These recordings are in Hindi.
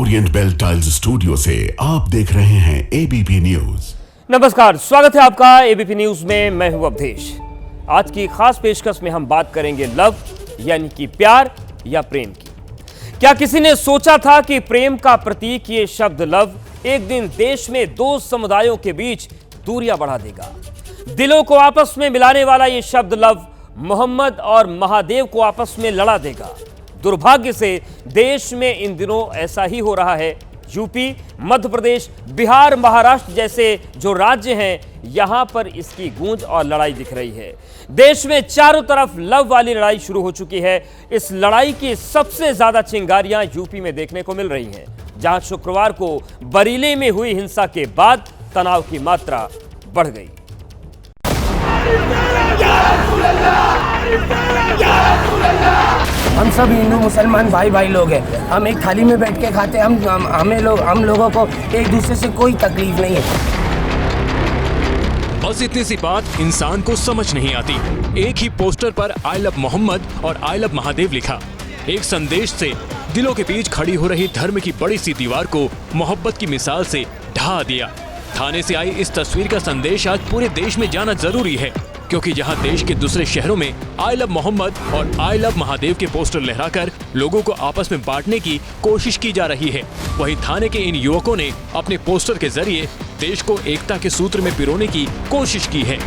ओरिएंट बेल टाइल्स स्टूडियो से आप देख रहे हैं एबीपी न्यूज। नमस्कार, स्वागत है आपका एबीपी न्यूज में। मैं हूं अवधेश। आज की खास पेशकश में हम बात करेंगे लव यानी कि प्यार या प्रेम की। क्या किसी ने सोचा था कि प्रेम का प्रतीक ये शब्द लव एक दिन देश में दो समुदायों के बीच दूरियां बढ़ा देगा? दिलों को आपस में मिलाने वाला ये शब्द लव मोहम्मद और महादेव को आपस में लड़ा देगा। दुर्भाग्य से देश में इन दिनों ऐसा ही हो रहा है। यूपी, मध्य प्रदेश, बिहार, महाराष्ट्र जैसे जो राज्य हैं, यहां पर इसकी गूंज और लड़ाई दिख रही है। देश में चारों तरफ लव वाली लड़ाई शुरू हो चुकी है। इस लड़ाई की सबसे ज्यादा चिंगारियां यूपी में देखने को मिल रही हैं, जहां शुक्रवार को बरेली में हुई हिंसा के बाद तनाव की मात्रा बढ़ गई। हम सब हिंदू मुसलमान भाई भाई लोग हैं। हम एक थाली में बैठ के खाते। हम लोगों को एक दूसरे से कोई तकलीफ नहीं है। बस इतनी सी बात इंसान को समझ नहीं आती। एक ही पोस्टर पर आई लव मोहम्मद और आई लव महादेव लिखा। एक संदेश से दिलों के बीच खड़ी हो रही धर्म की बड़ी सी दीवार को मोहब्बत की मिसाल से ढा दिया। थाने से आई इस तस्वीर का संदेश आज पूरे देश में जाना जरूरी है, क्योंकि जहां देश के दूसरे शहरों में आई लव मोहम्मद और आई लव महादेव के पोस्टर लहराकर लोगों को आपस में बांटने की कोशिश की जा रही है, वहीं थाने के इन युवकों ने अपने पोस्टर के जरिए देश को एकता के सूत्र में पिरोने की कोशिश की है।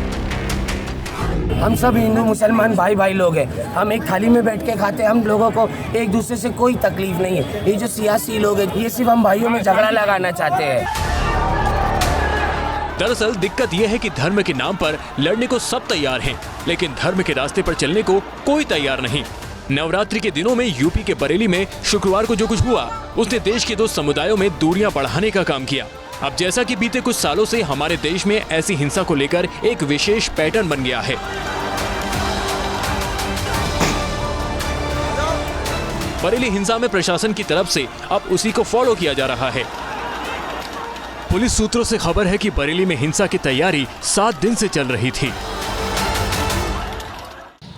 हम सब हिंदू मुसलमान भाई भाई लोग हैं। हम एक थाली में बैठ के खाते। हम लोगों को एक दूसरे से कोई तकलीफ नहीं है। ये जो सियासी लोग हैं, ये सिर्फ हम भाइयों में झगड़ा लगाना चाहते हैं। दरअसल दिक्कत यह है कि धर्म के नाम पर लड़ने को सब तैयार हैं, लेकिन धर्म के रास्ते पर चलने को कोई तैयार नहीं। नवरात्रि के दिनों में यूपी के बरेली में शुक्रवार को जो कुछ हुआ, उसने देश के दो समुदायों में दूरियां बढ़ाने का काम किया। अब जैसा कि बीते कुछ सालों से हमारे देश में ऐसी हिंसा को लेकर एक विशेष पैटर्न बन गया है। बरेली हिंसा में प्रशासन की तरफ से अब उसी को फॉलो किया जा रहा है। पुलिस सूत्रों से खबर है कि बरेली में हिंसा की तैयारी 7 दिन से चल रही थी।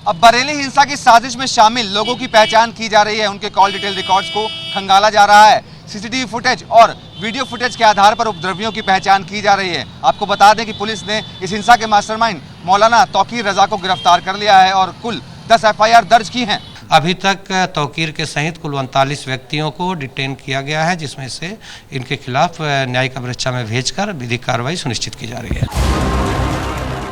अब बरेली हिंसा की साजिश में शामिल लोगों की पहचान की जा रही है। उनके कॉल डिटेल रिकॉर्ड्स को खंगाला जा रहा है। सीसीटीवी फुटेज और वीडियो फुटेज के आधार पर उपद्रवियों की पहचान की जा रही है। आपको बता दें कि पुलिस ने इस हिंसा के मास्टरमाइंड मौलाना तौकीर रजा को गिरफ्तार कर लिया है और कुल 10 FIR दर्ज की हैं। अभी तक तौकीर के सहित कुल 39 व्यक्तियों को डिटेन किया गया है, जिसमें से इनके खिलाफ न्यायिक अमृक्षा में भेजकर विधिक कार्रवाई सुनिश्चित की जा रही है।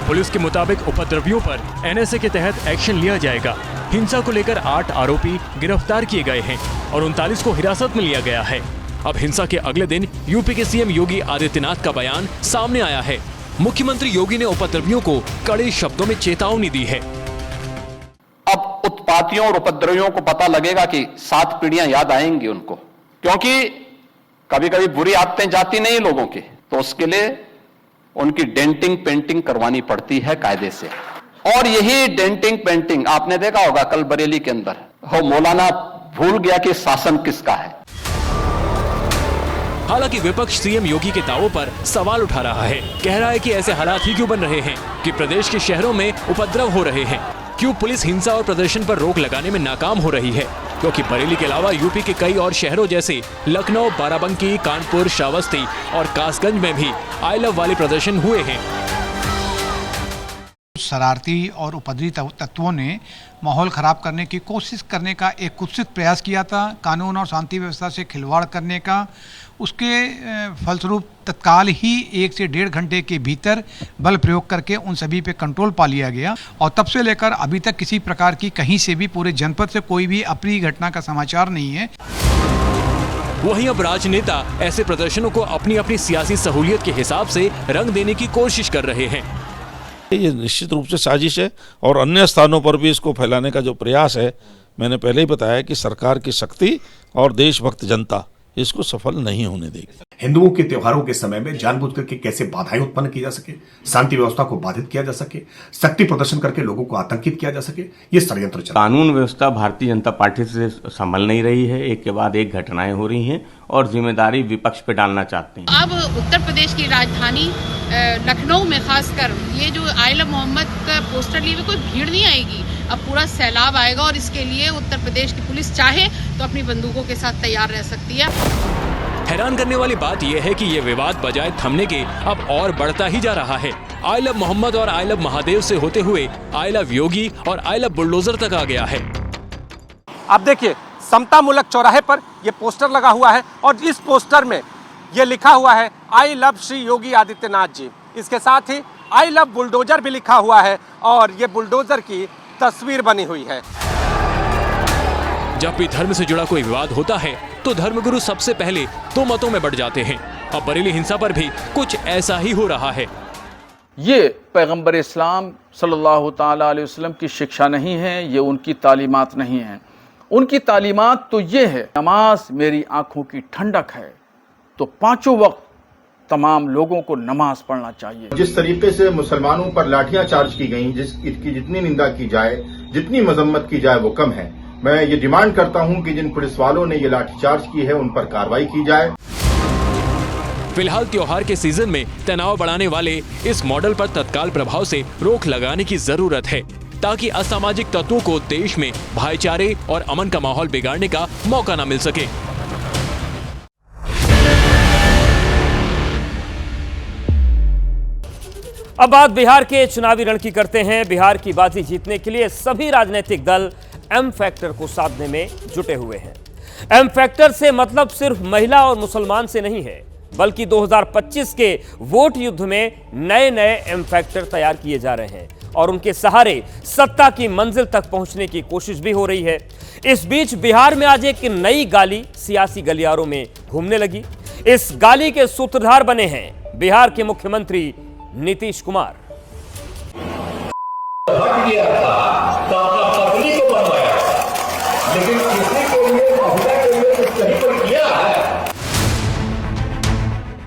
पुलिस के मुताबिक उपद्रवियों पर NSA के तहत एक्शन लिया जाएगा। हिंसा को लेकर 8 आरोपी गिरफ्तार किए गए हैं और 39 को हिरासत में लिया गया है। अब हिंसा के अगले दिन यूपी के CM योगी आदित्यनाथ का बयान सामने आया है। मुख्यमंत्री योगी ने उपद्रवियों को कड़े शब्दों में चेतावनी दी है। अब उत्पातियों और उपद्रवियों को पता लगेगा कि 7 पीढ़ियां याद आएंगी उनको, क्योंकि कभी कभी बुरी आदतें जाती नहीं लोगों की, तो उसके लिए उनकी डेंटिंग पेंटिंग करवानी पड़ती है कायदे से। और यही डेंटिंग पेंटिंग आपने देखा होगा कल बरेली के अंदर, हो मौलाना भूल गया कि शासन किसका है। हालांकि विपक्ष CM योगी के दावों पर सवाल उठा रहा है। कह रहा है कि ऐसे हालात ही क्यों बन रहे हैं कि प्रदेश के शहरों में उपद्रव हो रहे हैं। क्यों पुलिस हिंसा और प्रदर्शन पर रोक लगाने में नाकाम हो रही है? क्योंकि बरेली के अलावा यूपी के कई और शहरों जैसे लखनऊ, बाराबंकी, कानपुर, श्रावस्ती और कासगंज में भी आई लव वाले प्रदर्शन हुए हैं। शरारती और उपद्रवी तत्वों ने माहौल खराब करने की कोशिश करने का एक कुत्सित प्रयास किया था, कानून और शांति व्यवस्था से खिलवाड़ करने का। उसके फलस्वरूप तत्काल ही 1 से 1.5 घंटे के भीतर बल प्रयोग करके उन सभी पे कंट्रोल पा लिया गया और तब से लेकर अभी तक किसी प्रकार की कहीं से भी पूरे जनपद से कोई भी अप्रिय घटना का समाचार नहीं है। वहीं अब राजनेता ऐसे प्रदर्शनों को अपनी अपनी सियासी सहूलियत के हिसाब से रंग देने की कोशिश कर रहे हैं। ये निश्चित रूप से साजिश है और अन्य स्थानों पर भी इसको फैलाने का जो प्रयास है, मैंने पहले ही बताया कि सरकार की शक्ति और देशभक्त जनता इसको सफल नहीं होने देगी। हिंदुओं के त्योहारों के समय में जानबूझ करके कैसे बाधाएं उत्पन्न की जा सके, शांति व्यवस्था को बाधित किया जा सके, शक्ति प्रदर्शन करके लोगों को आतंकित किया जा सके, ये षड्यंत्र चल रहा है। कानून व्यवस्था भारतीय जनता पार्टी से संभल नहीं रही है। एक के बाद एक घटनाएं हो रही हैं और जिम्मेदारी विपक्ष पे डालना चाहते हैं। अब उत्तर प्रदेश की राजधानी लखनऊ में खासकर ये जो आई लव मोहम्मद का पोस्टर लिए हुए कोई भीड़ नहीं आएगी, अब पूरा सैलाब आएगा और इसके लिए उत्तर प्रदेश की पुलिस चाहे तो अपनी बंदूकों के साथ तैयार रह सकती है। हैरान करने वाली बात यह है कि यह विवाद बजाय थमने के अब और बढ़ता ही जा रहा है। आई लव मोहम्मद और आई लव महादेव से होते हुए आई लव योगी और आई लव बुलडोजर तक आ गया है। आप देखिए, समता मूलक चौराहे पर यह पोस्टर लगा हुआ है और इस पोस्टर में यह लिखा हुआ है आई लव श्री योगी आदित्यनाथ जी। इसके साथ ही आई लव बुलडोजर भी लिखा हुआ है और ये बुलडोजर की तस्वीर बनी हुई है। जब भी धर्म से जुड़ा कोई विवाद होता है तो धर्मगुरु सबसे पहले दो मतों में बढ़ जाते हैं। अब बरेली हिंसा पर भी कुछ ऐसा ही हो रहा है। ये पैगंबर इस्लाम सल्लल्लाहु ताला अलैहि वसल्लम की शिक्षा नहीं है, ये उनकी तालीमात नहीं है। उनकी तालीमात तो ये है, नमाज मेरी आंखों की ठंडक है, तो पांचों वक्त तमाम लोगों को नमाज पढ़ना चाहिए। जिस तरीके से मुसलमानों पर लाठियां चार्ज की गई, इसकी जितनी निंदा की जाए, जितनी मजम्मत की जाए वो कम है। मैं ये डिमांड करता हूं कि जिन पुलिस वालों ने ये लाठीचार्ज की है उन पर कार्रवाई की जाए। फिलहाल त्योहार के सीजन में तनाव बढ़ाने वाले इस मॉडल पर तत्काल प्रभाव से रोक लगाने की जरूरत है, ताकि असामाजिक तत्वों को देश में भाईचारे और अमन का माहौल बिगाड़ने का मौका न मिल सके। अब बात बिहार के चुनावी रण की करते हैं। बिहार की बाजी जीतने के लिए सभी राजनीतिक दल एम फैक्टर को साधने में जुटे हुए हैं। एम फैक्टर से मतलब सिर्फ महिला और मुसलमान से नहीं है, बल्कि 2025 के वोट युद्ध में नए नए एम फैक्टर तैयार किए जा रहे हैं और उनके सहारे सत्ता की मंजिल तक पहुंचने की कोशिश भी हो रही है। इस बीच बिहार में आज एक नई गाली सियासी गलियारों में घूमने लगी। इस गाली के सूत्रधार बने हैं बिहार के मुख्यमंत्री नीतीश कुमार।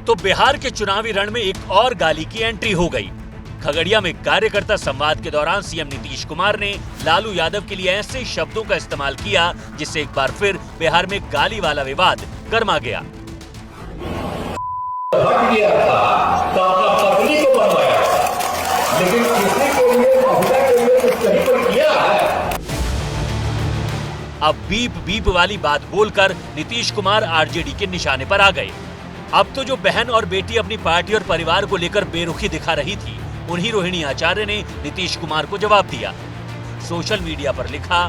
तो बिहार के चुनावी रण में एक और गाली की एंट्री हो गई। खगड़िया में कार्यकर्ता संवाद के दौरान सीएम नीतीश कुमार ने लालू यादव के लिए ऐसे शब्दों का इस्तेमाल किया जिससे एक बार फिर बिहार में गाली वाला विवाद गर्मा गया। अब बीप बीप वाली बात बोलकर नीतीश कुमार आरजेडी के निशाने पर आ गए। अब तो जो बहन और बेटी अपनी पार्टी और परिवार को लेकर बेरुखी दिखा रही थी, उन्हीं रोहिणी आचार्य ने नीतीश कुमार को जवाब दिया। सोशल मीडिया पर लिखा,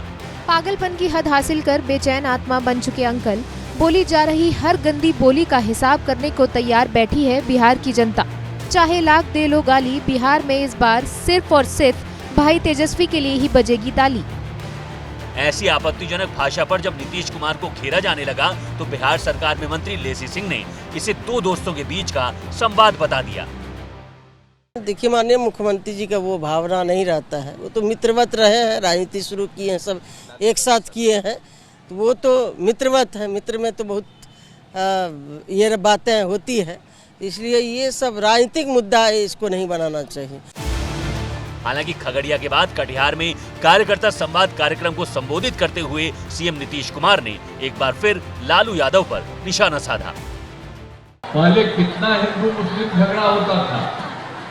पागलपन की हद हासिल कर बेचैन आत्मा बन चुके अंकल, बोली जा रही हर गंदी बोली का हिसाब करने को तैयार बैठी है बिहार की जनता। चाहे लाख दे लो गाली, बिहार में इस बार सिर्फ और सिर्फ भाई तेजस्वी के लिए ही बजेगी ताली। ऐसी आपत्तिजनक भाषा पर जब नीतीश कुमार को घेरा जाने लगा तो बिहार सरकार में मंत्री लेसी सिंह ने इसे दो दोस्तों के बीच का संवाद बता दिया। देखिए, माननीय मुख्यमंत्री जी का वो भावना नहीं रहता है, वो तो मित्रवत रहे हैं, राजनीति शुरू किए हैं, सब एक साथ किए हैं, तो वो तो मित्रवत है। मित्र में तो बहुत ये बातें होती है, इसलिए ये सब राजनीतिक मुद्दा है, इसको नहीं बनाना चाहिए। हालांकि खगड़िया के बाद कटिहार में कार्यकर्ता संवाद कार्यक्रम को संबोधित करते हुए सीएम नीतीश कुमार ने एक बार फिर लालू यादव पर निशाना साधा। पहले कितना हिंदू मुस्लिम झगड़ा होता था,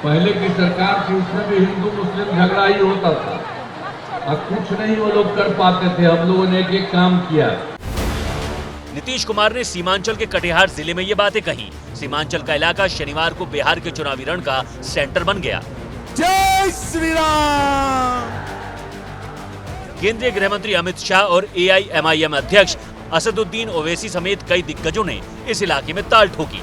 पहले की सरकार थी उसमें भी हिंदू मुस्लिम झगड़ा ही होता था, अब कुछ नहीं वो लोग कर पाते थे, हम लोगों ने एक काम किया। नीतीश कुमार ने सीमांचल के कटिहार जिले में ये बातें कही। सीमांचल का इलाका शनिवार को बिहार के चुनावी रण का सेंटर बन गया। जय श्री राम। केंद्रीय गृह मंत्री अमित शाह और AIMIM अध्यक्ष असदुद्दीन ओवैसी समेत कई दिग्गजों ने इस इलाके में ताल ठोकी।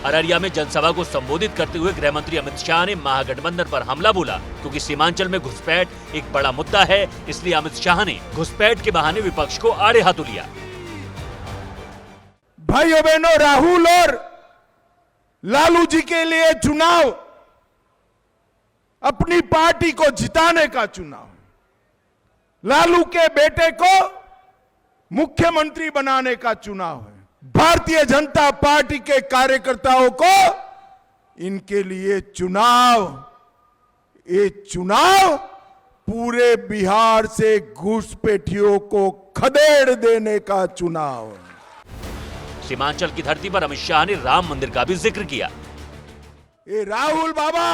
अररिया में जनसभा को संबोधित करते हुए गृह मंत्री अमित शाह ने महागठबंधन पर हमला बोला, क्योंकि सीमांचल में घुसपैठ एक बड़ा मुद्दा है, इसलिए अमित शाह ने घुसपैठ के बहाने विपक्ष को आड़े हाथों लिया। भाइयों बहनों, राहुल और लालू जी के लिए चुनाव अपनी पार्टी को जिताने का चुनाव, लालू के बेटे को मुख्यमंत्री बनाने का चुनाव है। भारतीय जनता पार्टी के कार्यकर्ताओं को इनके लिए ये चुनाव पूरे बिहार से घुसपैठियों को खदेड़ देने का चुनाव है। सीमांचल की धरती पर अमित शाह ने राम मंदिर का भी जिक्र किया। ये राहुल बाबा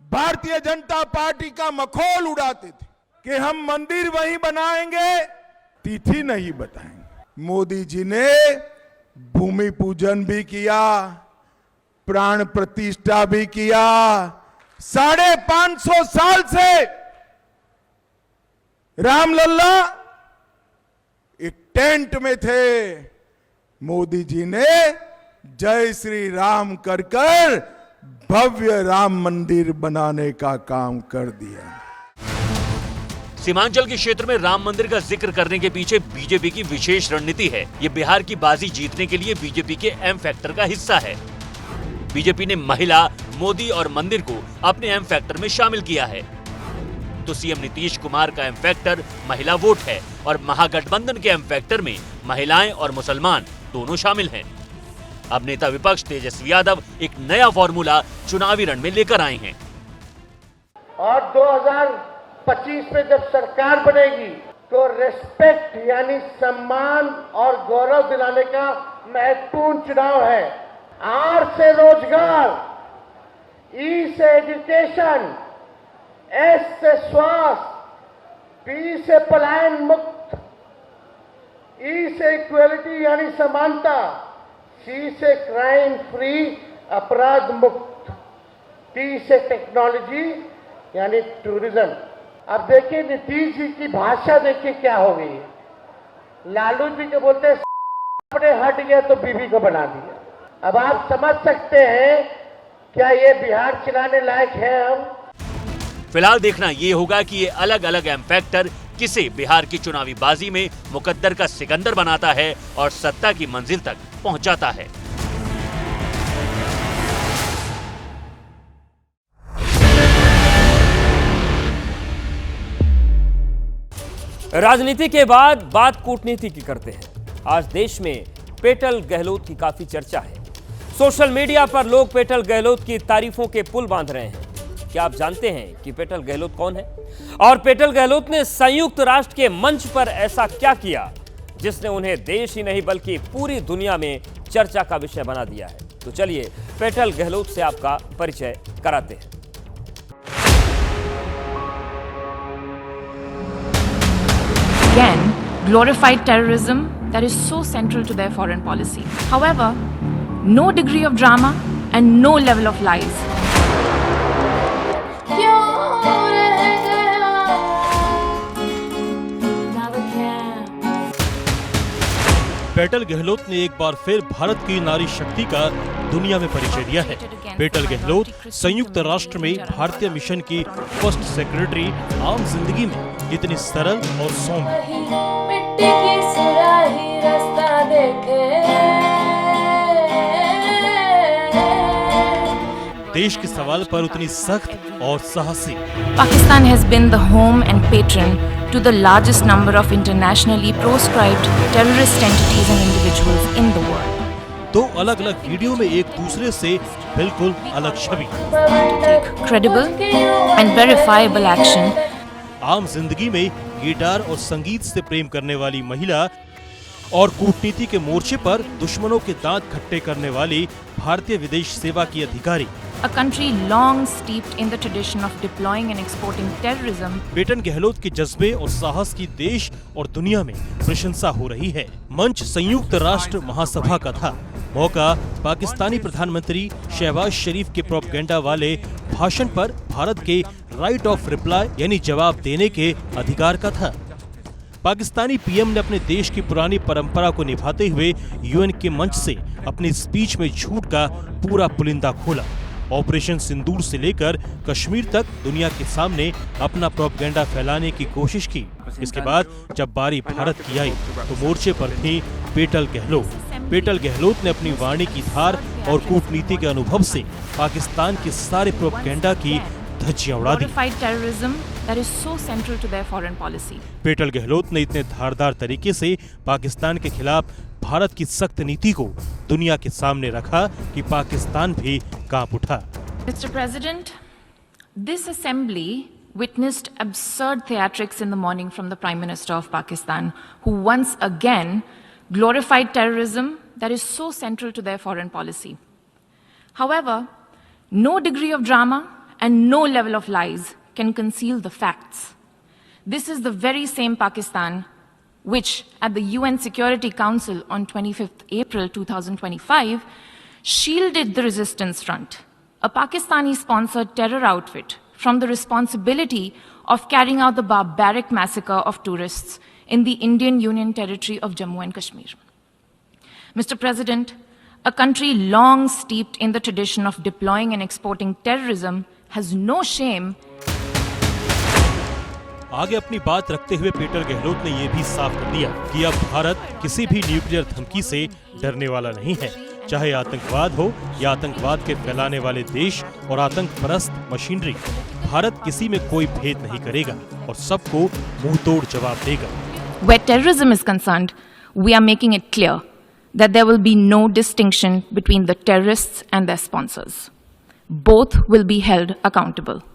भारतीय जनता पार्टी का मखौल उड़ाते थे कि हम मंदिर वहीं बनाएंगे, तिथि नहीं बताएंगे। मोदी जी ने भूमि पूजन भी किया, प्राण प्रतिष्ठा भी किया। 550 साल से रामलला एक टेंट में थे। मोदी जी ने जय श्री राम कर कर भव्य राम मंदिर बनाने का काम कर दिया। सीमांचल के क्षेत्र में राम मंदिर का जिक्र करने के पीछे बीजेपी की विशेष रणनीति है। ये बिहार की बाजी जीतने के लिए बीजेपी के एम फैक्टर का हिस्सा है। बीजेपी ने महिला, मोदी और मंदिर को अपने एम फैक्टर में शामिल किया है। तो सीएम नीतीश कुमार का एम फैक्टर महिला वोट है और महागठबंधन के एम फैक्टर में महिलाएं और मुसलमान दोनों शामिल हैं। अब नेता विपक्ष तेजस्वी यादव एक नया फॉर्मूला चुनावी रण में लेकर आए हैं। और 2025 में जब सरकार बनेगी तो रेस्पेक्ट यानी सम्मान और गौरव दिलाने का महत्वपूर्ण चुनाव है। आर से रोजगार, ई से एजुकेशन, एस से स्वास्थ्य, पी से पलायन मुक्त, ई से इक्वलिटी यानी समानता, सी से क्राइम फ्री अपराध मुक्त, टी से टेक्नोलॉजी यानी टूरिज्म। अब देखिए नीतीश जी की भाषा देखिए क्या हो गई है। लालू जी के बोलते अपने हट गया तो बीबी को बना दिया। अब आप समझ सकते हैं क्या ये बिहार चलाने लायक है हम? फिलहाल देखना ये होगा कि ये अलग अलग एम फैक्टर किसे बिहार की चुनावी बाजी में मुकद्दर का सिकंदर बनाता है और सत्ता की मंजिल तक पहुंचाता है। राजनीति के बाद बात कूटनीति की करते हैं। आज देश में पेटल गहलोत की काफी चर्चा है। सोशल मीडिया पर लोग पेटल गहलोत की तारीफों के पुल बांध रहे हैं। क्या आप जानते हैं कि पेटल गहलोत कौन है और पेटल गहलोत ने संयुक्त राष्ट्र के मंच पर ऐसा क्या किया जिसने उन्हें देश ही नहीं बल्कि पूरी दुनिया में चर्चा का विषय बना दिया है? तो चलिए पेटल गहलोत से आपका परिचय कराते हैं। Again, glorified terrorism that is so central to their foreign policy. However, no degree of drama and no level of lies. Petal Gehlot ने एक बार फिर भारत की नारी शक्ति का दुनिया में परिचय दिया है। पेटल गहलोत संयुक्त राष्ट्र में भारतीय मिशन की फर्स्ट सेक्रेटरी आम जिंदगी में इतनी सरल और सौम्य, मिट्टी की सुराही रास्ता देखे, देश के सवाल पर उतनी सख्त और साहसी। Pakistan has been the home and patron to the largest number of internationally proscribed terrorist entities and individuals in the world. दो अलग अलग वीडियो में एक दूसरे से बिल्कुल अलग छवि। Credible and verifiable action. आम जिंदगी में गिटार और संगीत से प्रेम करने वाली महिला और कूटनीति के मोर्चे पर दुश्मनों के दांत खट्टे करने वाली भारतीय विदेश सेवा की अधिकारी। A country long steeped in the tradition of deploying and exporting terrorism. Petal Gehlot के जज्बे और साहस की देश और दुनिया में प्रशंसा हो रही है। मंच संयुक्त राष्ट्र महासभा का था। मौका पाकिस्तानी प्रधानमंत्री शहबाज शरीफ के प्रोपेगेंडा वाले भाषण पर भारत के राइट ऑफ रिप्लाई यानी जवाब देने के अधिकार का था। पाकिस्तानी पीएम ने अपने देश की पुरानी परंपरा को निभाते हुए यूएन के मंच से अपनी स्पीच में झूठ का पूरा पुलिंदा खोला। ऑपरेशन सिंदूर से लेकर कश्मीर तक दुनिया के सामने अपना प्रोपेगेंडा फैलाने की कोशिश की। इसके बाद जब बारी भारत की आई तो मोर्चे पर थी पेटल गहलोत। पेटल गहलोत ने अपनी वाणी की धार और कूटनीति के अनुभव से पाकिस्तान के सारे प्रोपेगेंडा की धज्जियां उड़ा दी। पेटल गहलोत ने इतने धारदार तरीके से पाकिस्तान के खिलाफ भारत की सख्त नीति को दुनिया के सामने रखा कि पाकिस्तान भी कांप उठा। Mr. President, this assembly witnessed absurd theatrics in the morning from the Prime Minister of Pakistan, who once again glorified terrorism that is so central to their foreign policy. However, no degree of drama and no level of lies can conceal the facts. This is the very same Pakistan which at the UN Security Council on 25th April 2025 shielded the Resistance Front, a Pakistani-sponsored terror outfit, from the responsibility of carrying out the barbaric massacre of tourists in the Indian Union territory of Jammu and Kashmir. Mr. President, a country long steeped in the tradition of deploying and exporting terrorism has no shame. आगे अपनी बात रखते हुए पीटर गहलोत ने यह भी साफ कर दिया कि अब भारत किसी भी न्यूक्लियर धमकी से डरने वाला नहीं है, चाहे आतंकवाद हो या आतंकवाद के फैलाने वाले देश और आतंक परस्त मशीनरी। भारत किसी में कोई भेद नहीं करेगा और सबको मुंहतोड़ जवाब देगा। Where terrorism is concerned, we are making it clear that there will be no distinction between the terrorists and their sponsors. Both will be held accountable.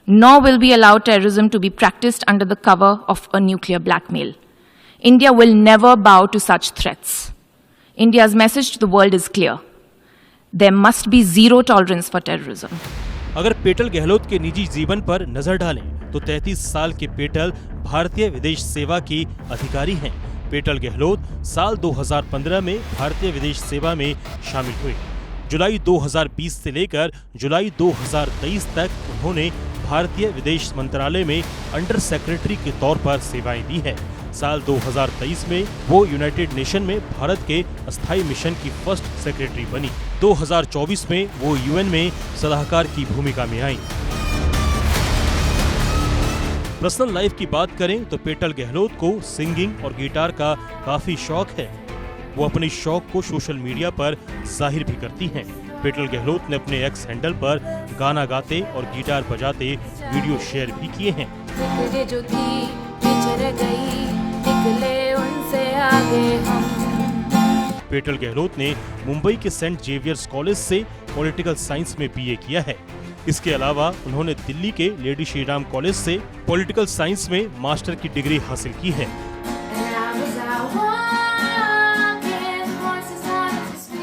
Nor will we allow terrorism to be practiced under the cover of a nuclear blackmail. India will never bow to such threats. India's message to the world is clear. There must be zero tolerance for terrorism. अगर पेटल गहलोत के निजी जीवन पर नजर डालें तो 33 साल के पेटल भारतीय विदेश सेवा की अधिकारी हैं। पेटल गहलोत साल 2015 में भारतीय विदेश सेवा में शामिल हुए। जुलाई 2020 से लेकर जुलाई 2023 तक उन्होंने भारतीय विदेश मंत्रालय में अंडर सेक्रेटरी के तौर पर सेवाएं दी है। साल 2023 में वो यूनाइटेड नेशन में भारत के अस्थायी मिशन की फर्स्ट सेक्रेटरी बनी। 2024 में वो यूएन में सलाहकार की भूमिका में आई। पर्सनल लाइफ की बात करें तो पेटल गहलोत को सिंगिंग और गिटार का काफी शौक है। वो अपने शौक को सोशल मीडिया पर जाहिर भी करती हैं। पेटल गहलोत ने अपने एक्स हैंडल पर गाना गाते और गिटार बजाते वीडियो शेयर भी किए हैं। जो थी पिछड़ गई, निकले उनसे आगे हम। पेटल गहलोत ने मुंबई के सेंट जेवियर्स कॉलेज से पॉलिटिकल साइंस में बीए किया है। इसके अलावा उन्होंने दिल्ली के लेडी श्री राम कॉलेज से पॉलिटिकल साइंस में मास्टर की डिग्री हासिल की है।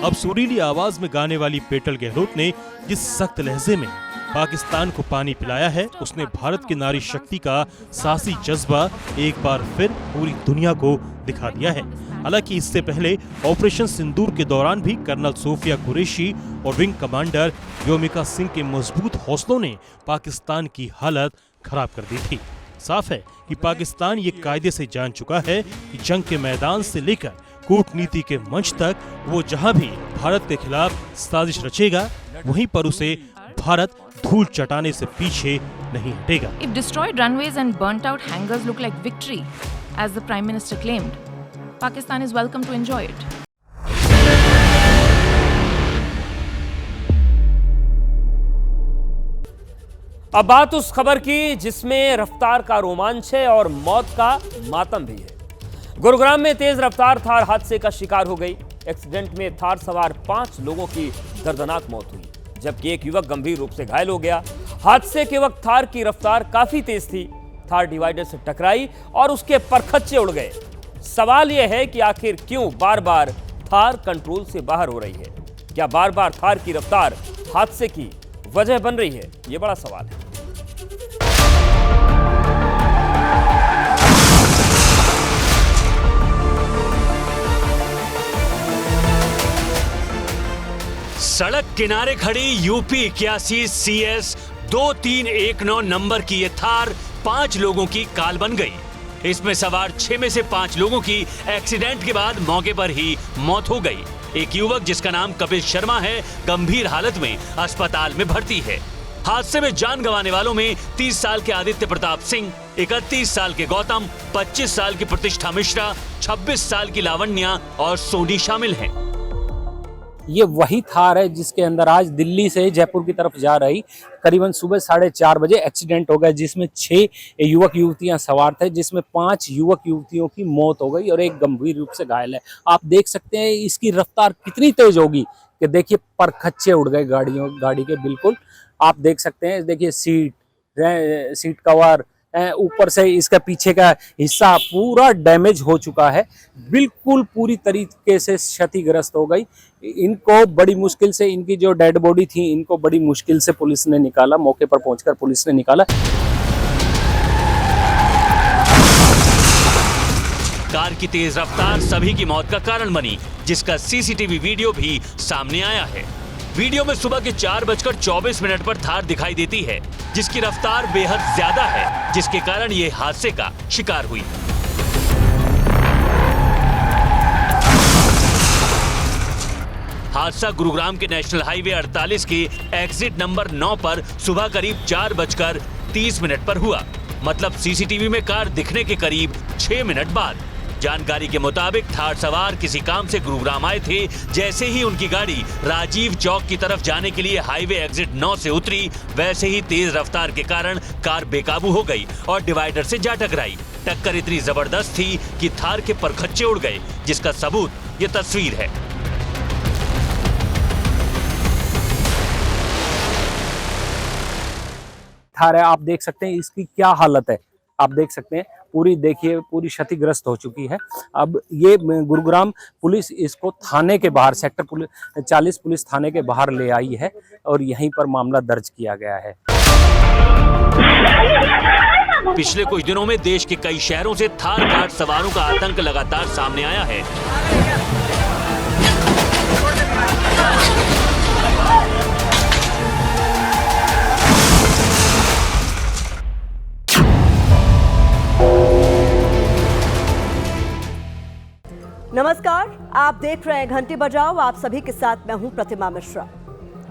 अब सुरीली आवाज में गाने वाली पेटल गहलोत ने जिस सख्त लहजे में पाकिस्तान को पानी पिलाया है, उसने भारत की नारी शक्ति का साहसी जज्बा एक बार फिर पूरी दुनिया को दिखा दिया है। हालांकि इससे पहले ऑपरेशन सिंदूर के दौरान भी कर्नल सोफिया कुरैशी और विंग कमांडर व्योमिका सिंह के मजबूत हौसलों ने पाकिस्तान की हालत खराब कर दी थी। साफ है कि पाकिस्तान ये कायदे से जान चुका है कि जंग के मैदान से लेकर कूटनीति के मंच तक वो जहां भी भारत के खिलाफ साजिश रचेगा, वहीं पर उसे भारत धूल चटाने से पीछे नहीं हटेगा। If destroyed runways and burnt out hangars look like victory, as the Prime Minister claimed, Pakistan is welcome to enjoy it. अब बात उस खबर की जिसमें रफ्तार का रोमांच है और मौत का मातम भी है। गुरुग्राम में तेज रफ्तार थार हादसे का शिकार हो गई। एक्सीडेंट में थार सवार 5 लोगों की दर्दनाक मौत हुई, जबकि एक युवक गंभीर रूप से घायल हो गया। हादसे के वक्त थार की रफ्तार काफी तेज थी। थार डिवाइडर से टकराई और उसके परखच्चे उड़ गए। सवाल यह है कि आखिर क्यों बार बार थार कंट्रोल से बाहर हो रही है? क्या बार बार थार की रफ्तार हादसे की वजह बन रही है? यह बड़ा सवाल है। सड़क किनारे खड़ी यूपी 81 CS 2319 नंबर की ये थार 5 लोगों की काल बन गई। इसमें सवार 6 में से 5 लोगों की एक्सीडेंट के बाद मौके पर ही मौत हो गई। एक युवक जिसका नाम कपिल शर्मा है, गंभीर हालत में अस्पताल में भर्ती है। हादसे में जान गंवाने वालों में 30 साल के आदित्य प्रताप सिंह, 31 साल के गौतम, 25 साल की प्रतिष्ठा मिश्रा, 26 साल की लावण्या और सोनी शामिल हैं। ये वही थार है जिसके अंदर आज दिल्ली से जयपुर की तरफ जा रही करीबन सुबह 4:30 बजे एक्सीडेंट हो गया, जिसमें 6 युवक युवतियां सवार थे, जिसमें 5 युवक युवतियों की मौत हो गई और एक गंभीर रूप से घायल है। आप देख सकते हैं इसकी रफ्तार कितनी तेज होगी कि देखिए परखच्चे उड़ गए गाड़ी के। बिल्कुल आप देख सकते हैं, देखिए सीट कवर, ऊपर से इसका पीछे का हिस्सा पूरा डैमेज हो चुका है, बिल्कुल पूरी तरीके से क्षतिग्रस्त हो गई। इनको बड़ी मुश्किल से, इनकी जो डेड बॉडी थी, इनको बड़ी मुश्किल से पुलिस ने निकाला, मौके पर पहुंचकर पुलिस ने निकाला। कार की तेज रफ्तार सभी की मौत का कारण बनी, जिसका सीसीटीवी वीडियो भी सामने आया है। वीडियो में सुबह के 4:24 पर थार दिखाई देती है, जिसकी रफ्तार बेहद ज्यादा है, जिसके कारण ये हादसे का शिकार हुई। हादसा गुरुग्राम के नेशनल हाईवे 48 के एग्जिट नंबर 9 पर सुबह करीब 4:30 पर हुआ। मतलब सीसीटीवी में कार दिखने के करीब 6 मिनट बाद। जानकारी के मुताबिक थार सवार किसी काम से गुरुग्राम आए थे। जैसे ही उनकी गाड़ी राजीव चौक की तरफ जाने के लिए हाईवे एग्जिट 9 से उतरी, वैसे ही तेज रफ्तार के कारण कार बेकाबू हो गई और डिवाइडर से जा टकराई। टक्कर इतनी जबरदस्त थी कि थार के परखच्चे उड़ गए, जिसका सबूत ये तस्वीर है। थार है, आप देख सकते हैं इसकी क्या हालत है। आप देख सकते हैं पूरी, देखिए पूरी क्षतिग्रस्त हो चुकी है। अब ये गुरुग्राम पुलिस इसको थाने के बाहर, सेक्टर 40 पुलिस थाने के बाहर ले आई है और यहीं पर मामला दर्ज किया गया है। पिछले कुछ दिनों में देश के कई शहरों से थार कार सवारों का आतंक लगातार सामने आया है। नमस्कार, आप देख रहे हैं घंटी बजाओ। आप सभी के साथ मैं हूं प्रतिमा मिश्रा।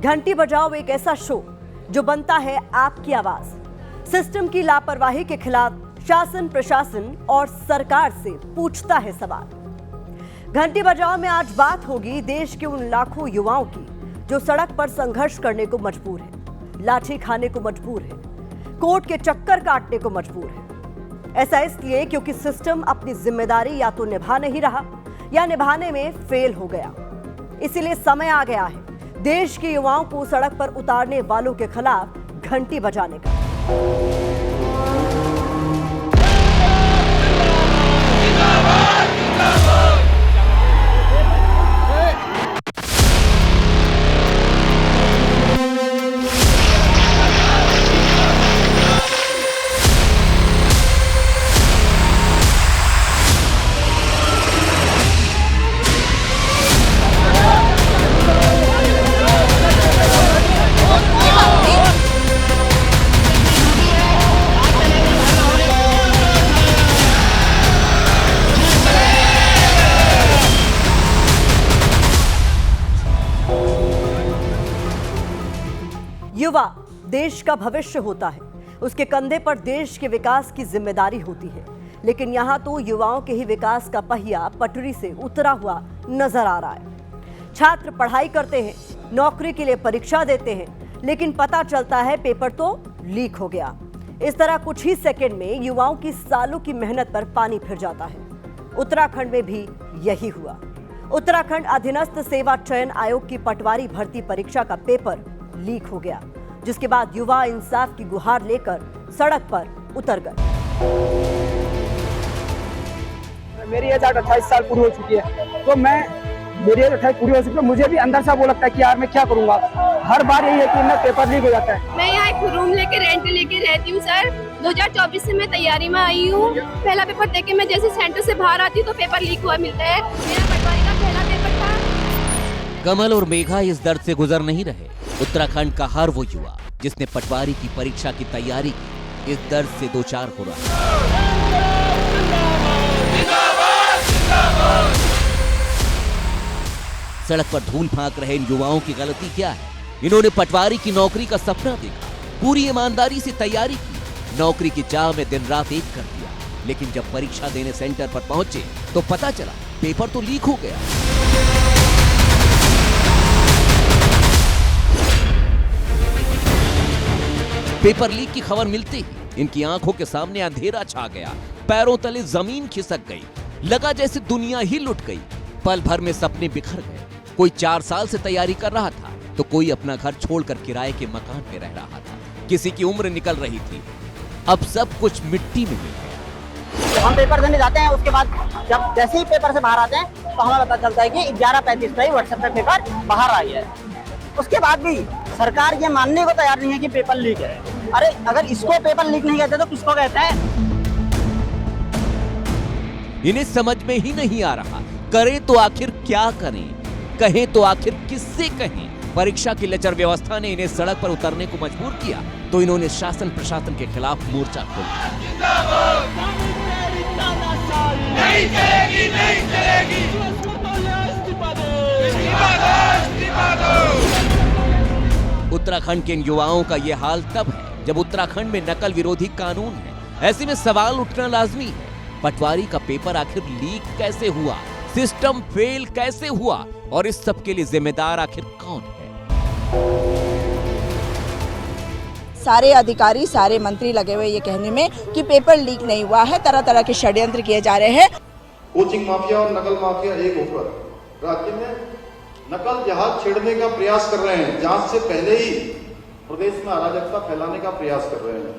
घंटी बजाओ एक ऐसा शो जो बनता है आपकी आवाज। सिस्टम की लापरवाही के खिलाफ शासन, प्रशासन और सरकार से पूछता है सवाल। घंटी बजाओ में आज बात होगी देश के उन लाखों युवाओं की जो सड़क पर संघर्ष करने को मजबूर है, लाठी खाने को मजबूर है, कोर्ट के चक्कर काटने को मजबूर है। ऐसा इसलिए क्योंकि सिस्टम अपनी जिम्मेदारी या तो निभा नहीं रहा या निभाने में फेल हो गया। इसीलिए समय आ गया है देश के युवाओं को सड़क पर उतारने वालों के खिलाफ घंटी बजाने का। युवा देश का भविष्य होता है, उसके कंधे पर देश के विकास की जिम्मेदारी होती है। लेकिन यहाँ तो युवाओं के ही विकास का पहिया पटरी से उतरा हुआ नजर आ रहा है। छात्र पढ़ाई करते हैं, नौकरी के लिए परीक्षा देते हैं, लेकिन पता चलता है पेपर तो लीक हो गया। इस तरह कुछ ही सेकंड में युवाओं की सालों की मेहनत पर पानी फिर जाता है। उत्तराखंड में भी यही हुआ। उत्तराखंड अधीनस्थ सेवा चयन आयोग की पटवारी भर्ती परीक्षा का पेपर लीक हो गया, जिसके बाद युवा इंसाफ की गुहार लेकर सड़क पर उतर गए। मेरी एज 28 साल पूरी हो चुकी है, तो मेरी एज 28 पूरी हो चुकी है, मुझे भी अंदर से वो लगता है कि यार मैं क्या करूंगा। हर बार यही है कि मैं पेपर लीक हो जाता है। मैं यहाँ एक रूम लेके रेंट लेके रहती हूँ सर। 2024 से मैं तैयारी में आई हूँ। पहला पेपर देके मैं जैसे सेंटर से बाहर आती हूँ तो पेपर लीक हुआ मिलता है। मेरा पटवारी का पहला पेपर था। कमल और मेघा इस दर्द से गुजर नहीं रहे। उत्तराखंड का हर वो युवा जिसने पटवारी की परीक्षा की तैयारी की, इस दर्द से दो चार हो रहा है। सड़क पर धूल फांक रहे इन युवाओं की गलती क्या है? इन्होंने पटवारी की नौकरी का सपना देखा, पूरी ईमानदारी से तैयारी की, नौकरी की चाह में दिन रात एक कर दिया। लेकिन जब परीक्षा देने सेंटर पर पहुंचे तो पता चला पेपर तो लीक हो गया। पेपर लीक की खबर मिलते ही इनकी आंखों के सामने अंधेरा छा गया, पैरों तले जमीन खिसक गई, लगा जैसे दुनिया ही लुट गई। पल भर में सपने बिखर गए। कोई 4 साल से तैयारी कर रहा था तो कोई अपना घर छोड़कर किराए के मकान में रह रहा था, किसी की उम्र निकल रही थी। अब सब कुछ मिट्टी में मिल गया। हम पेपर देने जाते हैं, उसके बाद जब जैसे ही पेपर से बाहर आते हैं तो हमें पता चलता है कि 11:35 पर व्हाट्सएप पे पेपर बाहर आ गया है। उसके बाद भी सरकार ये मानने को तैयार नहीं है कि पेपर लीक है। अरे अगर इसको पेपर लीक नहीं कहते तो किसको कहते हैं? इन्हें समझ में ही नहीं आ रहा, करें तो आखिर क्या करें, कहें तो आखिर किससे कहें। परीक्षा की लचर व्यवस्था ने इन्हें सड़क पर उतरने को मजबूर किया तो इन्होंने शासन प्रशासन के खिलाफ मोर्चा खोला। नहीं चलेगी, नहीं चलेगी। उत्तराखंड के इन युवाओं का ये हाल तब है जब उत्तराखंड में नकल विरोधी कानून है। ऐसे में सवाल उठना लाजमी है, पटवारी का पेपर आखिर लीक कैसे हुआ, सिस्टम फेल कैसे हुआ और इस सब के लिए जिम्मेदार आखिर कौन है। सारे अधिकारी, सारे मंत्री लगे हुए ये कहने में कि पेपर लीक नहीं हुआ है, तरह तरह के षड्यंत्र किए जा रहे हैं। कोचिंग माफिया और नकल माफिया एक होकर राज्य में नकल जहाज छेड़ने का प्रयास कर रहे हैं, जांच से पहले ही प्रदेश में अराजकता फैलाने का प्रयास कर रहे हैं।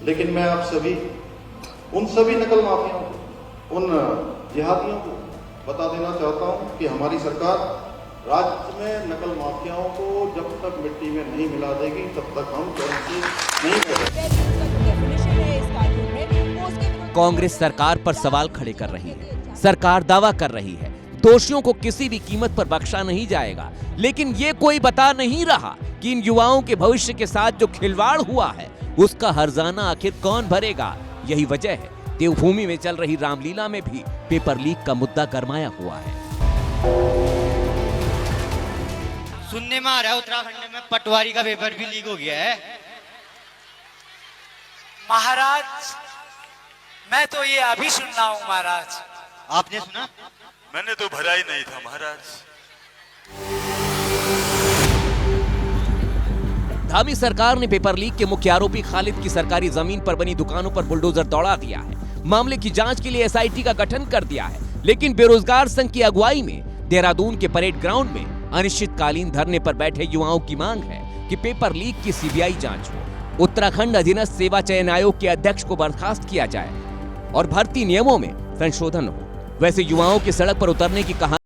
लेकिन मैं आप सभी, उन सभी नकल माफियाओं को, उन जिहादियों को बता देना चाहता हूं कि हमारी सरकार राज्य में नकल माफियाओं को जब तक मिट्टी में नहीं मिला देगी तब तक हम नहीं करेंगे। कांग्रेस सरकार पर सवाल खड़े कर रही है। सरकार दावा कर रही है दोषियों को किसी भी कीमत पर बख्शा नहीं जाएगा, लेकिन ये कोई बता नहीं रहा कि इन युवाओं के भविष्य के साथ जो खिलवाड़ हुआ है उसका हर्जाना आखिर कौन भरेगा। यही वजह है देवभूमि में चल रही रामलीला में भी पेपर लीक का मुद्दा गरमाया हुआ है। सुनने में आ रहा है उत्तराखंड में पटवारी का पेपर भी लीक हो गया है। महाराज, मैं तो ये अभी सुन रहा हूँ महाराज। आपने सुना? मैंने तो भरा ही नहीं था महाराज। धामी सरकार ने पेपर लीक के मुख्य आरोपी खालिद की सरकारी जमीन पर बनी दुकानों पर बुलडोजर दौड़ा दिया है। मामले की जांच के लिए एसआईटी का गठन कर दिया है, लेकिन बेरोजगार संघ की अगुवाई में देहरादून के परेड ग्राउंड में अनिश्चितकालीन धरने पर बैठे युवाओं की मांग है कि पेपर लीक की सीबीआई जांच हो, उत्तराखंड अधीनस्थ सेवा चयन आयोग के अध्यक्ष को बर्खास्त किया जाए और भर्ती नियमों में संशोधन हो। वैसे युवाओं के सड़क पर उतरने की कहानी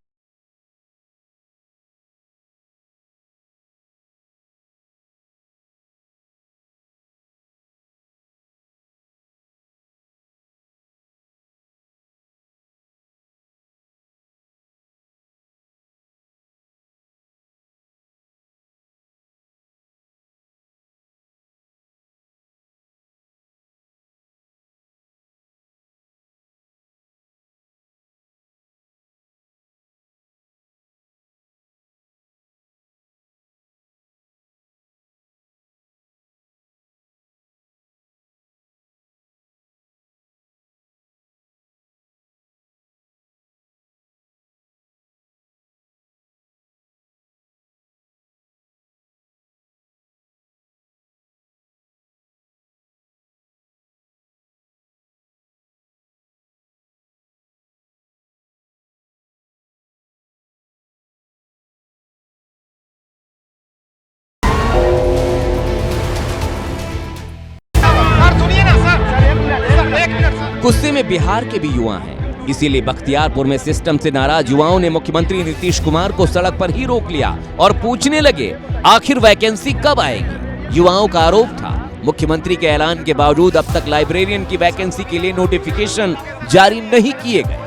गुस्से में बिहार के भी युवा हैं, इसीलिए बख्तियारपुर में सिस्टम से नाराज युवाओं ने मुख्यमंत्री नीतीश कुमार को सड़क पर ही रोक लिया और पूछने लगे आखिर वैकेंसी कब आएगी। युवाओं का आरोप था मुख्यमंत्री के ऐलान के बावजूद अब तक लाइब्रेरियन की वैकेंसी के लिए नोटिफिकेशन जारी नहीं किए गए।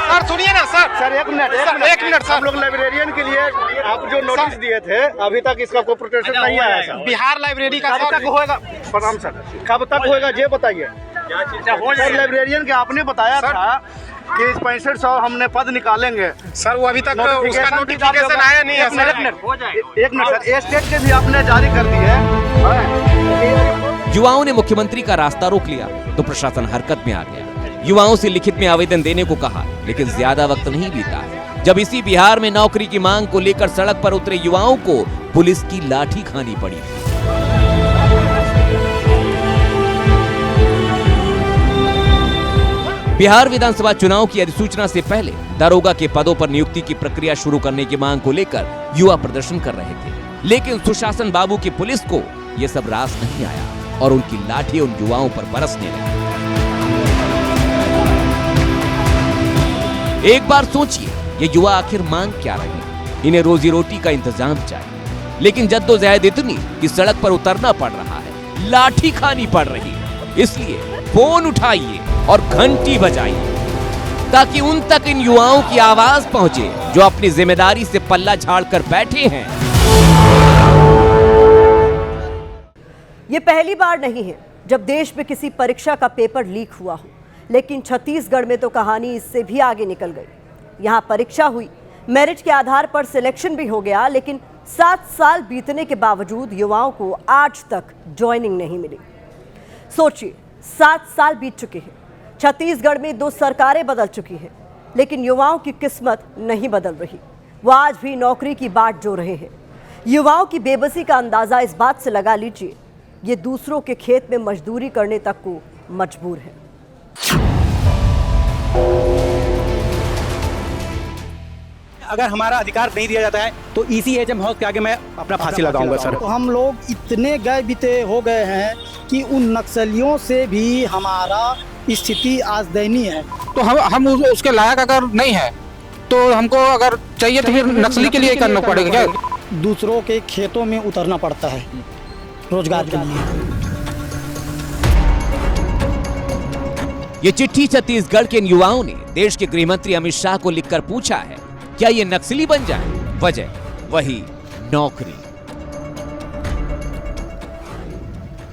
सर सुनिए ना सर, एक मिनट सर, हम लोग लाइब्रेरियन के लिए आप जो नोटिस दिए थे अभी तक इसका कोई प्रोटेक्शन नहीं आया सर। बिहार लाइब्रेरी का कब तक होएगा? प्रणाम सर, कब तक होएगा ये बताइए। सर लाइब्रेरियन के आपने बताया था कि 6500 हमने पद निकालेंगे सर, वो अभी तक उसका नोटिफिकेशन आया नहीं है सर। एक मिनट सर, स्टेट के भी आपने जारी कर दी है। युवाओं ने मुख्यमंत्री का रास्ता रोक लिया तो प्रशासन हरकत में आ गया। युवाओं से लिखित में आवेदन देने को कहा, लेकिन ज्यादा वक्त नहीं बीता जब इसी बिहार में नौकरी की मांग को लेकर सड़क पर उतरे युवाओं को पुलिस की लाठी खानी पड़ी। बिहार विधानसभा चुनाव की अधिसूचना से पहले दारोगा के पदों पर नियुक्ति की प्रक्रिया शुरू करने की मांग को लेकर युवा प्रदर्शन कर रहे थे, लेकिन सुशासन बाबू की पुलिस को यह सब रास नहीं आया और उनकी लाठी उन युवाओं पर बरसने लगी। एक बार सोचिए, ये युवा आखिर मांग क्या रहे हैं? इन्हें रोजी रोटी का इंतजाम चाहिए, लेकिन जद्दोजहद इतनी कि सड़क पर उतरना पड़ रहा है, लाठी खानी पड़ रही है। इसलिए फोन उठाइए और घंटी बजाइए, ताकि उन तक इन युवाओं की आवाज पहुंचे जो अपनी जिम्मेदारी से पल्ला झाड़कर बैठे हैं। ये पहली बार नहीं है जब देश में किसी परीक्षा का पेपर लीक हुआ हो, लेकिन छत्तीसगढ़ में तो कहानी इससे भी आगे निकल गई। यहाँ परीक्षा हुई, मेरिट के आधार पर सिलेक्शन भी हो गया, लेकिन 7 साल बीतने के बावजूद युवाओं को आज तक ज्वाइनिंग नहीं मिली। सोचिए, 7 साल बीत चुके हैं, छत्तीसगढ़ में 2 सरकारें बदल चुकी हैं, लेकिन युवाओं की किस्मत नहीं बदल रही। वो आज भी नौकरी की बाट जो रहे हैं। युवाओं की बेबसी का अंदाजा इस बात से लगा लीजिए, ये दूसरों के खेत में मजदूरी करने तक को मजबूर है। अगर हमारा अधिकार नहीं दिया जाता है तो ECHM हाउस के आगे मैं अपना फांसी लगाऊंगा सर। तो हम लोग इतने गए बीते हो गए हैं कि उन नक्सलियों से भी हमारा स्थिति आज दयनीय है। तो हम उसके लायक अगर नहीं है तो हमको अगर चाहिए तो फिर नक्सली के लिए करना पड़ेगा क्या? दूसरों के खेतों में उतरना पड़ता है रोजगार के लिए। ये चिट्ठी छत्तीसगढ़ के इन युवाओं ने देश के गृह मंत्री अमित शाह को लिखकर पूछा है, क्या ये नक्सली बन जाए? वजह वही नौकरी।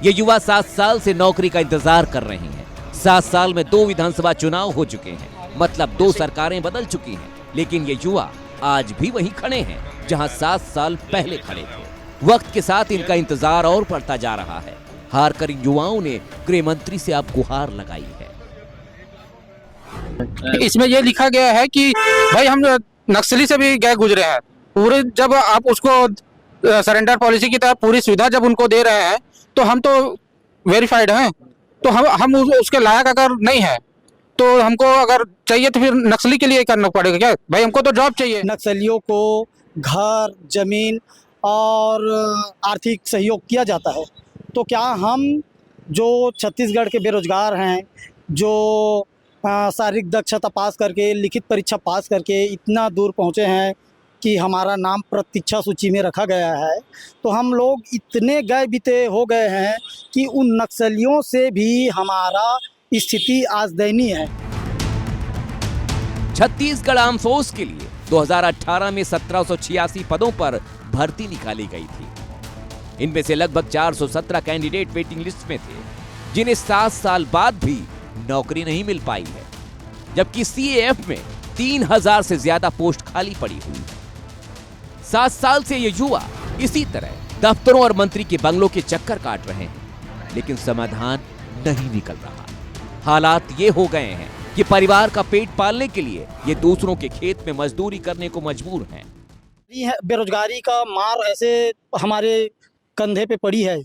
ये युवा 7 साल से नौकरी का इंतजार कर रहे हैं। 7 साल में 2 विधानसभा चुनाव हो चुके हैं, मतलब 2 सरकारें बदल चुकी हैं, लेकिन ये युवा आज भी वहीं खड़े हैं जहां 7 साल पहले खड़े थे। वक्त के साथ इनका इंतजार और बढ़ता जा रहा है। हार कर इन युवाओं ने गृह मंत्री से अब गुहार लगाई है। इसमें ये लिखा गया है कि भाई हम नक्सली से भी गए गुजरे हैं, पूरे जब आप उसको सरेंडर पॉलिसी की तरह पूरी सुविधा जब उनको दे रहे हैं तो हम तो वेरीफाइड हैं, तो हम उसके लायक अगर नहीं है तो हमको अगर चाहिए तो फिर नक्सली के लिए करना पड़ेगा क्या? भाई हमको तो जॉब चाहिए। नक्सलियों को घर, जमीन और आर्थिक सहयोग किया जाता है, तो क्या हम जो छत्तीसगढ़ के बेरोजगार हैं, जो शारीरिक दक्षता पास करके, लिखित परीक्षा पास करके इतना दूर पहुंचे हैं कि हमारा नाम प्रतीक्षा सूची में रखा गया है, तो हम लोग इतने गए बीते हो गए हैं कि उन नक्सलियों से भी हमारा स्थिति आज दयनीय है। छत्तीसगढ़ आर्म फोर्स के लिए 2018 में 1786 पदों पर भर्ती निकाली गई थी। इनमें से लगभग 417 कैंडिडेट वेटिंग लिस्ट में थे, जिन्हें 7 साल बाद भी नौकरी नहीं मिल पाई है, जबकि CAF में 3000 से ज्यादा पोस्ट खाली पड़ी हुई। 7 साल से ये युवा इसी तरह दफ्तरों और मंत्री के बंगलों के चक्कर काट रहे हैं, लेकिन समाधान नहीं निकल रहा। हालात ये हो गए हैं कि परिवार का पेट पालने के लिए ये दूसरों के खेत में मजदूरी करने को मजबूर हैं। बेरोजगारी का मार ऐसे हमारे कंधे पे पड़ी है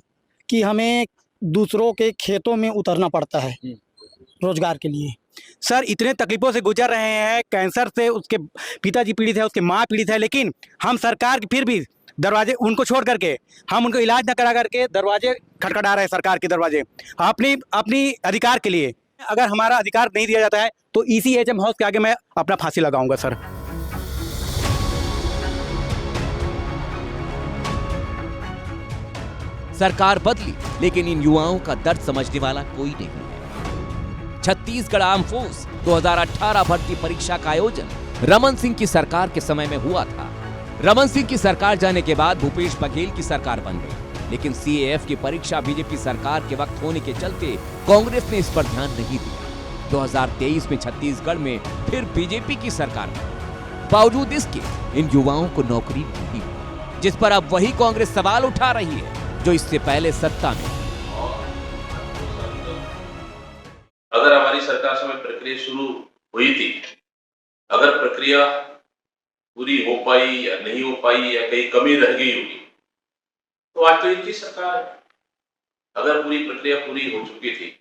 कि हमें दूसरों के खेतों में उतरना पड़ता है रोजगार के लिए। सर इतने तकलीफों से गुजर रहे हैं, कैंसर से उसके पिताजी पीड़ित है, उसके माँ पीड़ित है, लेकिन हम सरकार फिर भी दरवाजे उनको छोड़ करके, हम उनको इलाज न करा करके दरवाजे खटखटा रहे हैं सरकार के दरवाजे अपनी अधिकार के लिए। अगर हमारा अधिकार नहीं दिया जाता है तो ECHM हाउस के आगे मैं अपना फांसी लगाऊंगा सर। सरकार बदली, लेकिन इन युवाओं का दर्द समझने वाला कोई नहीं है। छत्तीसगढ़ आर्म फोर्स 2018 भर्ती परीक्षा का आयोजन रमन सिंह की सरकार के समय में हुआ था। रमन सिंह की सरकार जाने के बाद भूपेश बघेल की सरकार बन गई, लेकिन CAF की परीक्षा बीजेपी सरकार के वक्त होने के चलते कांग्रेस ने इस पर ध्यान नहीं दिया। 2023 में छत्तीसगढ़ में फिर बीजेपी की सरकार बनी। बावजूद इसके इन युवाओं को नौकरी नहीं हुई, जिस पर अब वही कांग्रेस सवाल उठा रही है जो इससे पहले सत्ता में। अगर हमारी सरकार समय प्रक्रिया शुरू हुई थी, अगर प्रक्रिया पूरी हो पाई या नहीं हो पाई या कहीं कमी रह गई होगी, तो आज तो इनकी सरकार है। अगर पूरी प्रक्रिया पूरी हो चुकी थी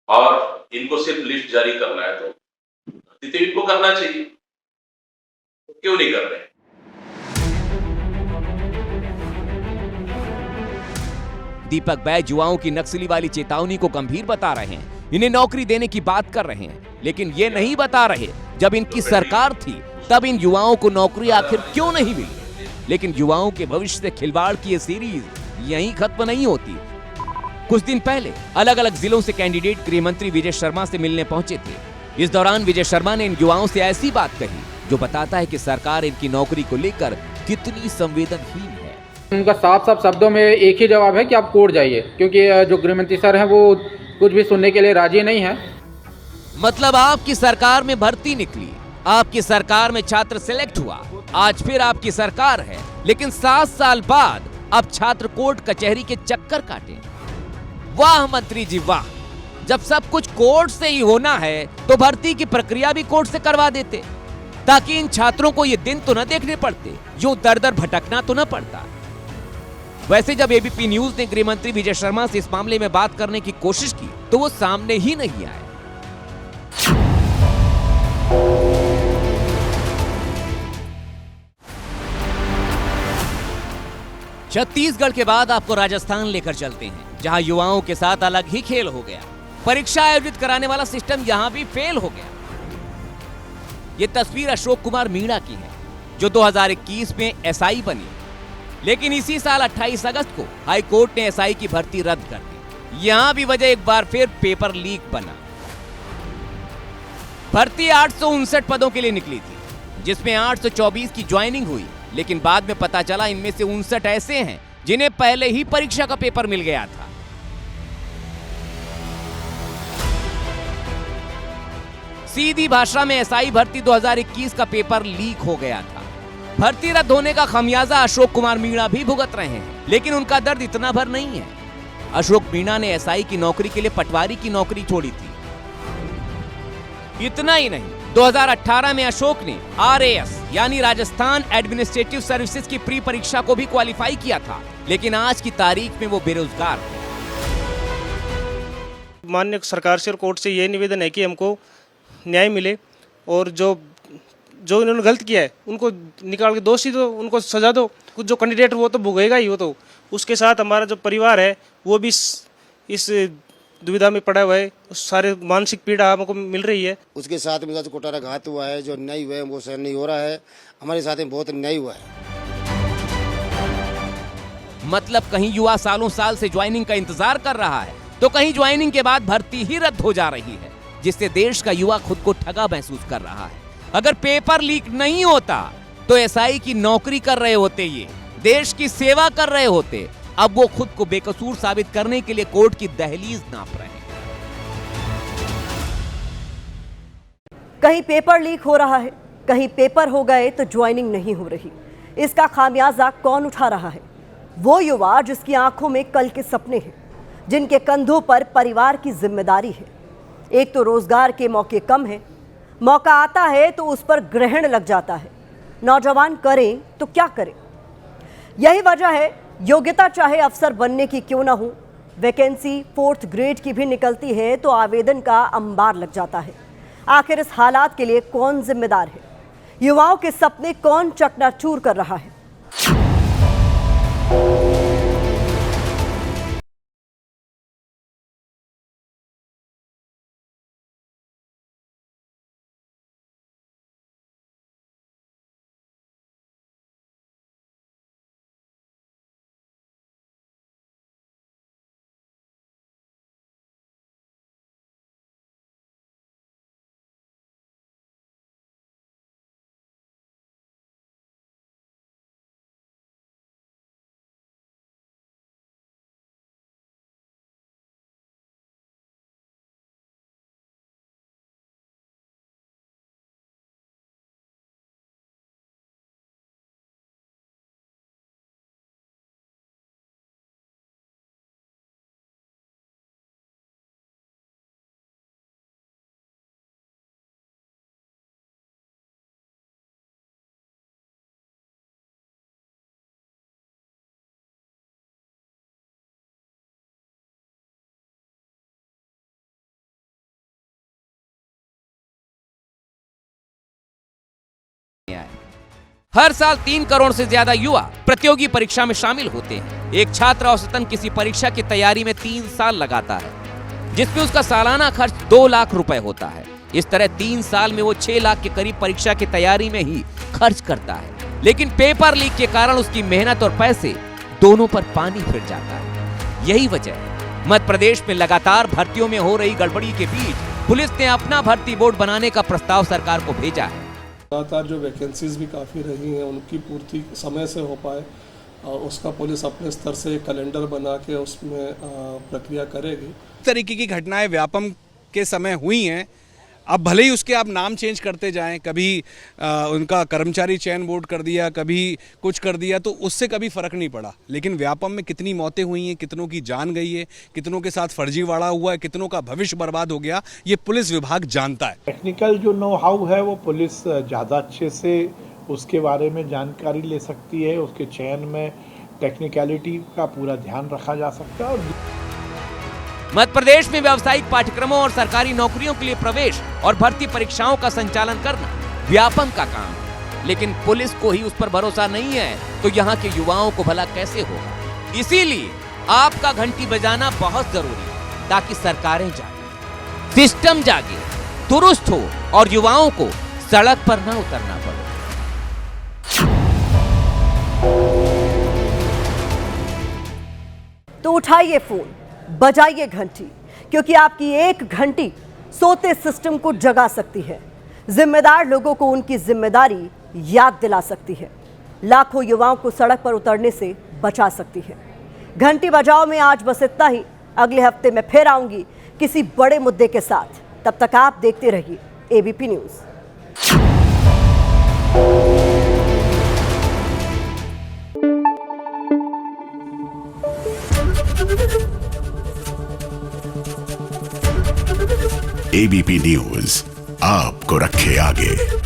और इनको सिर्फ लिस्ट जारी करना है, तो इनको करना चाहिए, तो क्यों नहीं कर रहे? दीपक बैज युवाओं की नक्सली वाली चेतावनी को गंभीर बता रहे हैं, इन्हें नौकरी देने की बात कर रहे हैं, लेकिन ये नहीं बता रहे जब इनकी सरकार थी तब इन युवाओं को नौकरी आखिर क्यों नहीं मिली। लेकिन युवाओं के भविष्य से खिलवाड़ की ये सीरीज यहीं खत्म नहीं होती। कुछ दिन पहले अलग अलग जिलों से कैंडिडेट गृह मंत्री विजय शर्मा से मिलने पहुंचे थे। इस दौरान विजय शर्मा ने इन युवाओं से ऐसी बात कही जो बताता है कि सरकार इनकी नौकरी को लेकर कितनी संवेदनहीन है। उनका साफ साफ शब्दों में एक ही जवाब है कि आप कोर्ट जाइए, क्योंकि जो गृहमंत्री सर हैं वो कुछ भी सुनने के लिए राजी नहीं है। मतलब आपकी सरकार में भर्ती निकली, आपकी सरकार में छात्र सिलेक्ट हुआ, आज फिर आपकी सरकार है, लेकिन 7 साल बाद अब छात्र कोर्ट कचहरी के चक्कर काटे। वाह मंत्री जी वाह, जब सब कुछ कोर्ट से ही होना है तो भर्ती की प्रक्रिया भी कोर्ट से करवा देते, ताकि इन छात्रों को ये दिन तो न देखने पड़ते, यूं दर दर भटकना तो न पड़ता। वैसे जब एबीपी न्यूज ने गृह मंत्री विजय शर्मा से इस मामले में बात करने की कोशिश की तो वो सामने ही नहीं आए। छत्तीसगढ़ के बाद आपको राजस्थान लेकर चलते हैं, जहां युवाओं के साथ अलग ही खेल हो गया। परीक्षा आयोजित कराने वाला सिस्टम यहां भी फेल हो गया। ये तस्वीर अशोक कुमार मीणा की है, जो 2021 में एसआई बनी, लेकिन इसी साल 28 अगस्त को हाई कोर्ट ने एसआई की भर्ती रद्द कर दी। यहां भी वजह एक बार फिर पेपर लीक बना। भर्ती 859 पदों के लिए निकली थी, जिसमें 824 की ज्वाइनिंग हुई, लेकिन बाद में पता चला इनमें से 59 ऐसे हैं जिन्हें पहले ही परीक्षा का पेपर मिल गया था। सीधी भाषा में एसआई भर्ती 2021 का पेपर लीक हो गया था। भर्ती रद्द होने का खमियाजा अशोक कुमार मीणा भी भुगत रहे हैं, लेकिन उनका दर्द इतना भर नहीं है। अशोक मीणा ने एसआई की नौकरी के लिए पटवारी की नौकरी छोड़ी थी। इतना ही नहीं, 2018 में अशोक ने आरएएस यानी राजस्थान एडमिनिस्ट्रेटिव सर्विसेज की प्री परीक्षा को भी क्वालिफाई किया था, लेकिन आज की तारीख में वो बेरोजगार थे। माननीय सरकार से और कोर्ट से ये निवेदन है कि हमको न्याय मिले और जो इन्होंने गलत किया है उनको निकाल के दोषी दो, उनको सजा दो। कुछ जो कैंडिडेट वो तो भुगेगा ही, वो तो उसके साथ हमारा जो परिवार है वो भी इस दुविधा में पड़ा हुआ है। सारे मानसिक पीड़ा हमको मिल रही है। उसके साथ में जो कोटारा घात हुआ है, जो अन्याय हुआ है वो सहन नहीं हो रहा है। हमारे साथ में बहुत अन्याय हुआ है। मतलब कहीं युवा सालों साल से ज्वाइनिंग का इंतजार कर रहा है, तो कहीं ज्वाइनिंग के बाद भर्ती ही रद्द हो जा रही है, जिससे देश का युवा खुद को ठगा महसूस कर रहा है। अगर पेपर लीक नहीं होता तो एसआई की नौकरी कर रहे होते, ये देश की सेवा कर रहे होते। अब वो खुद को बेकसूर साबित करने के लिए कोर्ट की दहलीज नाप रहे हैं। कहीं पेपर लीक हो रहा है, कहीं पेपर हो गए तो ज्वाइनिंग नहीं हो रही। इसका खामियाजा कौन उठा रहा है? वो युवा जिसकी आंखों में कल के सपने हैं, जिनके कंधों पर परिवार की जिम्मेदारी है। एक तो रोजगार के मौके कम है, मौका आता है तो उस पर ग्रहण लग जाता है। नौजवान करें तो क्या करें? यही वजह है, योग्यता चाहे अफसर बनने की क्यों ना हो, वैकेंसी 4th ग्रेड की भी निकलती है तो आवेदन का अंबार लग जाता है। आखिर इस हालात के लिए कौन जिम्मेदार है? युवाओं के सपने कौन चकनाचूर कर रहा है? हर साल 3 करोड़ से ज्यादा युवा प्रतियोगी परीक्षा में शामिल होते हैं। एक छात्र औसतन किसी परीक्षा की तैयारी में 3 साल लगाता है, जिसमें उसका सालाना खर्च 2 लाख रुपए होता है। इस तरह 3 साल में वो 6 लाख के करीब परीक्षा की तैयारी में ही खर्च करता है। लेकिन पेपर लीक के कारण उसकी मेहनत और पैसे दोनों पर पानी फिर जाता है। यही वजह है मध्य प्रदेश में लगातार भर्तियों में हो रही गड़बड़ी के बीच पुलिस ने अपना भर्ती बोर्ड बनाने का प्रस्ताव सरकार को भेजा है। लगातार जो वैकेंसीज भी काफ़ी रही हैं उनकी पूर्ति समय से हो पाए उसका पुलिस अपने स्तर से कैलेंडर बना के उसमें प्रक्रिया करेगी। इस तरीके की घटनाएं व्यापम के समय हुई हैं। अब भले ही उसके आप नाम चेंज करते जाएं, कभी उनका कर्मचारी चयन बोर्ड कर दिया, कभी कुछ कर दिया, तो उससे कभी फ़र्क नहीं पड़ा। लेकिन व्यापम में कितनी मौतें हुई हैं, कितनों की जान गई है, कितनों के साथ फर्जीवाड़ा हुआ है, कितनों का भविष्य बर्बाद हो गया, ये पुलिस विभाग जानता है। टेक्निकल जो नो हाउ है वो पुलिस ज़्यादा अच्छे से उसके बारे में जानकारी ले सकती है। उसके चयन में टेक्निकलिटी का पूरा ध्यान रखा जा सकता है। मध्य प्रदेश में व्यावसायिक पाठ्यक्रमों और सरकारी नौकरियों के लिए प्रवेश और भर्ती परीक्षाओं का संचालन करना व्यापम का काम है, लेकिन पुलिस को ही उस पर भरोसा नहीं है तो यहाँ के युवाओं को भला कैसे होगा। इसीलिए आपका घंटी बजाना बहुत जरूरी है ताकि सरकारें जागे, सिस्टम जागे, दुरुस्त हो और युवाओं को सड़क पर न उतरना पड़े। तो उठाइए फोन, बजाइए घंटी, क्योंकि आपकी एक घंटी सोते सिस्टम को जगा सकती है, जिम्मेदार लोगों को उनकी जिम्मेदारी याद दिला सकती है, लाखों युवाओं को सड़क पर उतरने से बचा सकती है। घंटी बजाओ में आज बस इतना ही। अगले हफ्ते मैं फिर आऊंगी किसी बड़े मुद्दे के साथ। तब तक आप देखते रहिए एबीपी न्यूज। एबीपी न्यूज आपको रखे आगे।